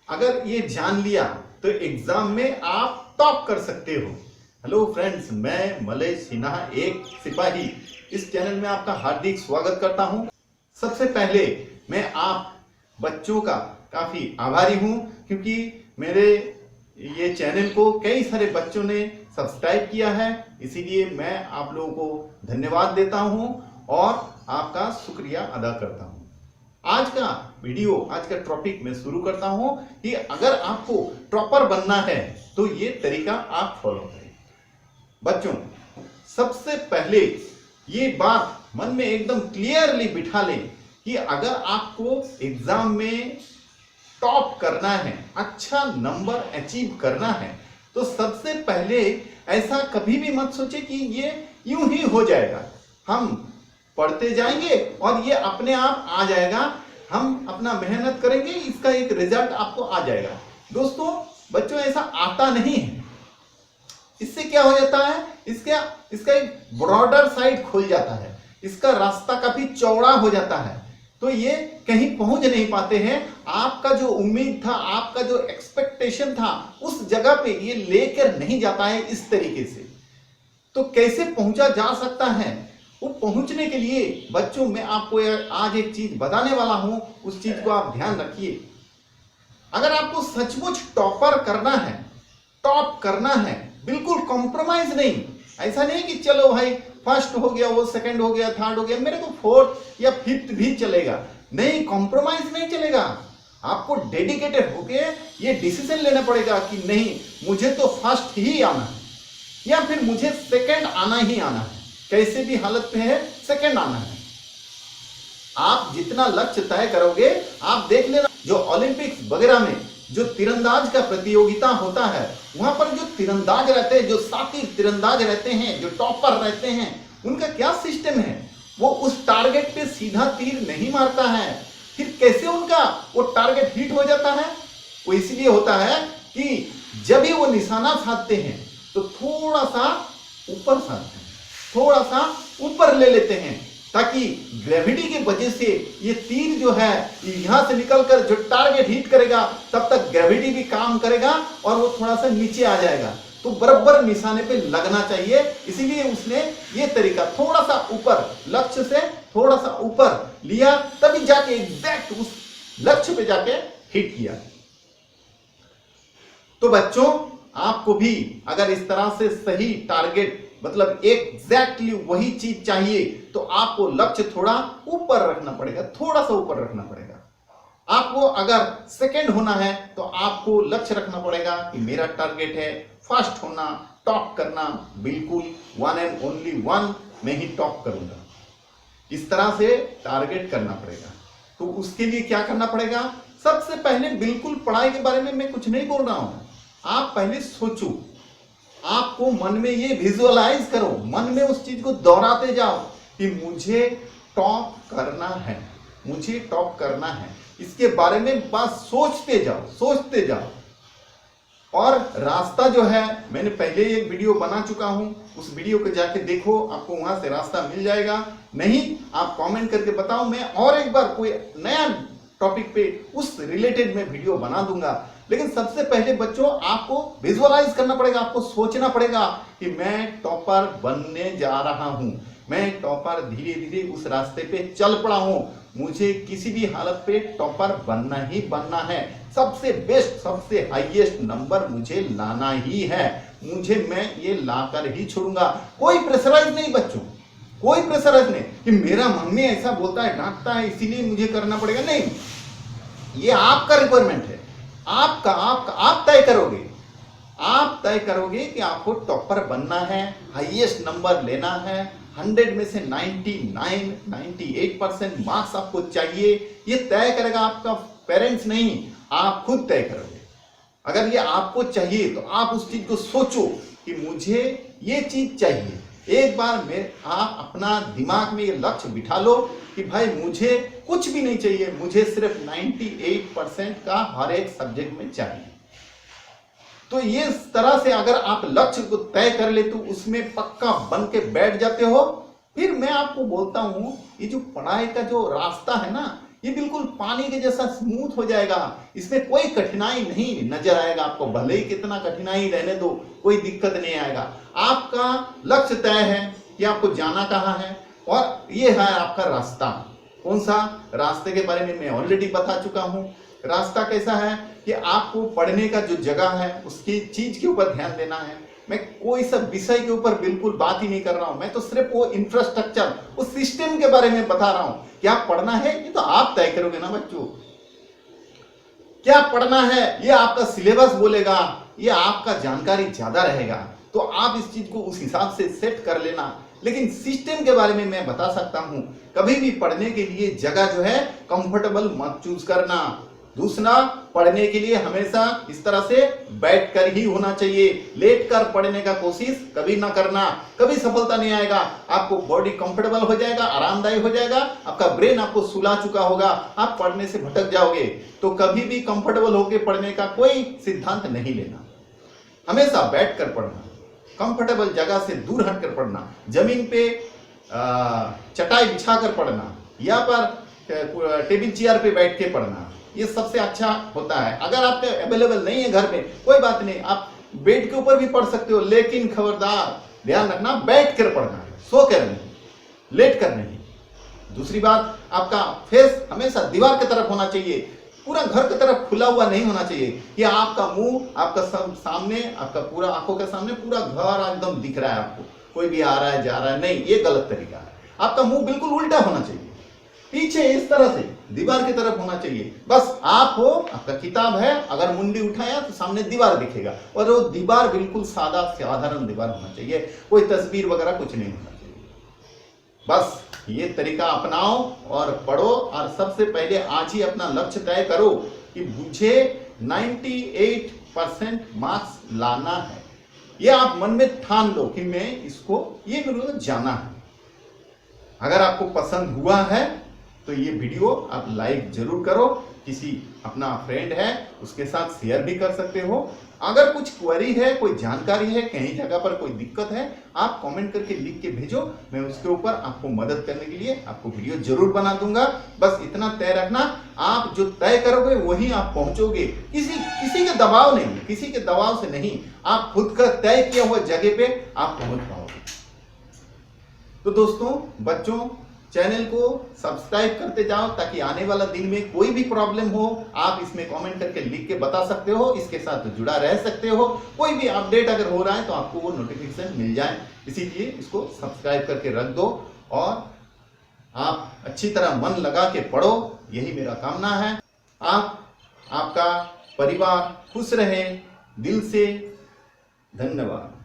अगर ये जान लिया तो एग्जाम में आप टॉप कर सकते हो। हेलो फ्रेंड्स, मैं मलय सिन्हा एक सिपाही इस चैनल में आपका हार्दिक स्वागत करता हूं। सबसे पहले मैं आप बच्चों का काफी आभारी हूं क्योंकि मेरे ये चैनल को कई सारे बच्चों ने सब्सक्राइब किया है, इसीलिए मैं आप लोगों को धन्यवाद देता हूं और आपका शुक्रिया अदा करता हूं। आज का वीडियो, आज का टॉपिक मैं शुरू करता हूं कि अगर आपको टॉपर बनना है तो ये तरीका आप फॉलो करें। बच्चों, सबसे पहले ये बात मन में एकदम क्लियरली बिठा लें कि अगर आपको एग्जाम में टॉप करना है, अच्छा नंबर अचीव करना है, तो सबसे पहले ऐसा कभी भी मत सोचे कि ये यूं ही हो जाएगा, हम पढ़ते जाएंगे और ये अपने आप आ जाएगा, हम अपना मेहनत करेंगे, इसका एक रिजल्ट आपको आ जाएगा। दोस्तों, बच्चों, ऐसा आता नहीं है। इससे क्या हो जाता है, इसका एक ब्रॉडर साइड खुल जाता है, इसका रास्ता काफी चौड़ा हो जाता है, तो ये कहीं पहुंच नहीं पाते हैं। आपका जो उम्मीद था, आपका जो एक्सपेक्टेशन था, उस जगह पे ये लेकर नहीं जाता है इस तरीके से। तो कैसे पहुंचा जा सकता है, वो पहुंचने के लिए बच्चों मैं आपको आज एक चीज बताने वाला हूं, उस चीज को आप ध्यान रखिए। अगर आपको सचमुच टॉपर करना है, टॉप करना है, बिल्कुल कॉम्प्रोमाइज नहीं, ऐसा नहीं कि चलो भाई फर्स्ट हो गया, वो सेकंड हो गया, थर्ड हो गया, मेरे को फोर्थ या फिफ्थ भी चलेगा, नहीं, कॉम्प्रोमाइज नहीं चलेगा। आपको डेडिकेटेड होके ये डिसीजन लेना पड़ेगा कि नहीं, मुझे तो फर्स्ट ही आना है या फिर मुझे सेकंड आना ही आना है, कैसे भी हालत में है सेकंड आना है। आप जितना लक्ष्य तय करोगे, आप देख लेना जो ओलंपिक्स वगैरह में जो तीरंदाज का प्रतियोगिता होता है, वहां पर जो तीरंदाज रहते हैं, जो साथी तीरंदाज रहते हैं, जो टॉपर रहते हैं, उनका क्या सिस्टम है, वो उस टारगेट पे सीधा तीर नहीं मारता है, फिर कैसे उनका वो टारगेट हिट हो जाता है? वो इसलिए होता है कि जब भी वो निशाना साधते हैं तो थोड़ा सा ऊपर साधते हैं, थोड़ा सा ऊपर ले लेते हैं, ताकि ग्रेविटी की वजह से ये तीर जो है यहां से निकलकर जो टारगेट हिट करेगा, तब तक ग्रेविटी भी काम करेगा और वो थोड़ा सा नीचे आ जाएगा, तो बराबर निशाने पे लगना चाहिए। इसीलिए उसने ये तरीका थोड़ा सा ऊपर, लक्ष्य से थोड़ा सा ऊपर लिया, तभी जाके एग्जैक्ट उस लक्ष्य पे जाके हिट किया। तो बच्चों, आपको भी अगर इस तरह से सही टारगेट, मतलब एग्जैक्टली वही चीज चाहिए, तो आपको लक्ष्य थोड़ा ऊपर रखना पड़ेगा, थोड़ा सा ऊपर रखना पड़ेगा। आपको अगर सेकंड होना है तो आपको लक्ष्य रखना पड़ेगा कि मेरा टारगेट है फर्स्ट होना, टॉप करना, बिल्कुल वन एंड ओनली वन, मैं ही टॉप करूंगा। इस तरह से टारगेट करना पड़ेगा। तो उसके लिए क्या करना पड़ेगा? सबसे पहले बिल्कुल पढ़ाई के बारे में मैं कुछ नहीं बोल रहा हूं, आप पहले सोचो, आपको मन में ये विजुअलाइज करो, मन में उस चीज को दोहराते जाओ कि मुझे टॉप करना है, मुझे टॉप करना है, इसके बारे में बस सोचते जाओ, सोचते जाओ। और रास्ता जो है, मैंने पहले एक वीडियो बना चुका हूं, उस वीडियो को जाके देखो, आपको वहां से रास्ता मिल जाएगा। नहीं, आप कमेंट करके बताओ, मैं और एक बार कोई नया टॉपिक पे उस रिलेटेड में वीडियो बना दूंगा। लेकिन सबसे पहले बच्चों, आपको विजुअलाइज करना पड़ेगा, आपको सोचना पड़ेगा कि मैं टॉपर बनने जा रहा हूं, मैं टॉपर धीरे धीरे उस रास्ते पे चल पड़ा हूं, मुझे किसी भी हालत पे टॉपर बनना ही बनना है, सबसे बेस्ट, सबसे हाईएस्ट नंबर मुझे लाना ही है, मुझे, मैं ये लाकर ही छोड़ूंगा। कोई प्रेशराइज नहीं बच्चों, कोई प्रेशराइज नहीं कि मेरा मम्मी ऐसा बोलता है, डांटता है, इसीलिए मुझे करना पड़ेगा, नहीं, ये आपका रिक्वायरमेंट है, आपका आप तय करोगे, आप तय करोगे कि आपको टॉपर बनना है, हाईएस्ट नंबर लेना है, 100 में से 99, 98% मार्क्स आपको चाहिए। ये तय करेगा आपका पेरेंट्स नहीं, आप खुद तय करोगे। अगर ये आपको चाहिए तो आप उस चीज को सोचो कि मुझे ये चीज चाहिए। एक बार आप अपना दिमाग में ये लक्ष्य बिठा लो कि भाई मुझे कुछ भी नहीं चाहिए, मुझे सिर्फ 98% का हर एक सब्जेक्ट में चाहिए। तो ये तरह से अगर आप लक्ष्य को तय कर ले तो उसमें पक्का बन के बैठ जाते हो। फिर मैं आपको बोलता हूं, ये जो पढ़ाई का जो रास्ता है ना, ये बिल्कुल पानी के जैसा स्मूथ हो जाएगा, इसमें कोई कठिनाई नहीं नजर आएगा आपको। भले ही कितना कठिनाई रहने दो, कोई दिक्कत नहीं आएगा। आपका लक्ष्य तय है कि आपको जाना कहाँ है, और ये है आपका रास्ता। कौन सा रास्ते के बारे में मैं ऑलरेडी बता चुका हूं। रास्ता कैसा है कि आपको पढ़ने का जो जगह है उसकी चीज के ऊपर ध्यान देना है। मैं कोई सा विषय के ऊपर बिल्कुल बात ही नहीं कर रहा हूं, मैं तो सिर्फ वो इंफ्रास्ट्रक्चर, उस सिस्टम के बारे में बता रहा हूं। क्या पढ़ना है ये तो आप तय करोगे ना बच्चों। क्या पढ़ना है ये आपका सिलेबस बोलेगा, ये आपका जानकारी ज्यादा रहेगा, तो आप इस चीज को उस हिसाब से सेट कर लेना। लेकिन सिस्टम के बारे में मैं बता सकता हूं, कभी भी पढ़ने के लिए जगह जो है कंफर्टेबल मत चूज करना। दूसरा, पढ़ने के लिए हमेशा इस तरह से बैठकर ही होना चाहिए, लेटकर पढ़ने का कोशिश कभी ना करना, कभी सफलता नहीं आएगा। आपको बॉडी कंफर्टेबल हो जाएगा, आरामदायी हो जाएगा, आपका ब्रेन आपको सुला चुका होगा, आप पढ़ने से भटक जाओगे। तो कभी भी कंफर्टेबल होकर पढ़ने का कोई सिद्धांत नहीं लेना, हमेशा बैठकर पढ़ना, कंफर्टेबल जगह से दूर हटकर पढ़ना, जमीन पे चटाई बिछाकर पढ़ना, या पर टेबल चेयर पे बैठ के पढ़ना, ये सबसे अच्छा होता है। अगर आपके अवेलेबल नहीं है घर में, कोई बात नहीं, आप बेड के ऊपर भी पढ़ सकते हो, लेकिन खबरदार ध्यान रखना बैठ कर पढ़ना है, सो कर नहीं, लेट कर नहीं। दूसरी बात, आपका फेस हमेशा दीवार की तरफ होना चाहिए, पूरा घर की तरफ खुला हुआ नहीं होना चाहिए कि आपका मुंह आपका सामने, आपका पूरा आंखों के सामने पूरा घर एकदम दिख रहा है आपको, कोई भी आ रहा है जा रहा है, नहीं, ये गलत तरीका है। आपका मुंह बिल्कुल उल्टा होना चाहिए, पीछे इस तरह से दीवार की तरफ होना चाहिए। बस आप हो, आपका किताब है, अगर मुंडी उठाया तो सामने दीवार दिखेगा, और वो दीवार बिल्कुल सादा साधारण दीवार होना चाहिए, कोई तस्वीर वगैरह कुछ नहीं होना चाहिए। बस ये तरीका अपनाओ और पढ़ो, और सबसे पहले आज ही अपना लक्ष्य तय करो कि मुझे 98% मार्क्स लाना है। ये आप मन में ठान लो कि मैं इसको, ये मेरे को जाना है। अगर आपको पसंद हुआ है तो ये वीडियो आप लाइक जरूर करो, किसी अपना फ्रेंड है उसके साथ शेयर भी कर सकते हो। अगर कुछ क्वेरी है, कोई जानकारी है, कहीं जगह पर कोई दिक्कत है, आप कमेंट करके लिख के भेजो, मैं उसके ऊपर आपको मदद करने के लिए आपको वीडियो जरूर बना दूंगा। बस इतना तय रखना, आप जो तय करोगे वही आप पहुंचोगे, किसी के दबाव नहीं, किसी के दबाव से नहीं, आप खुद का तय किया हुआ जगह पे आप पहुंच पाओगे। तो दोस्तों, बच्चों, चैनल को सब्सक्राइब करते जाओ, ताकि आने वाला दिन में कोई भी प्रॉब्लम हो आप इसमें कमेंट करके लिख के बता सकते हो, इसके साथ जुड़ा रह सकते हो। कोई भी अपडेट अगर हो रहा है तो आपको वो नोटिफिकेशन मिल जाए, इसीलिए इसको सब्सक्राइब करके रख दो, और आप अच्छी तरह मन लगा के पढ़ो, यही मेरा कामना है। आपका परिवार खुश रहे, दिल से धन्यवाद।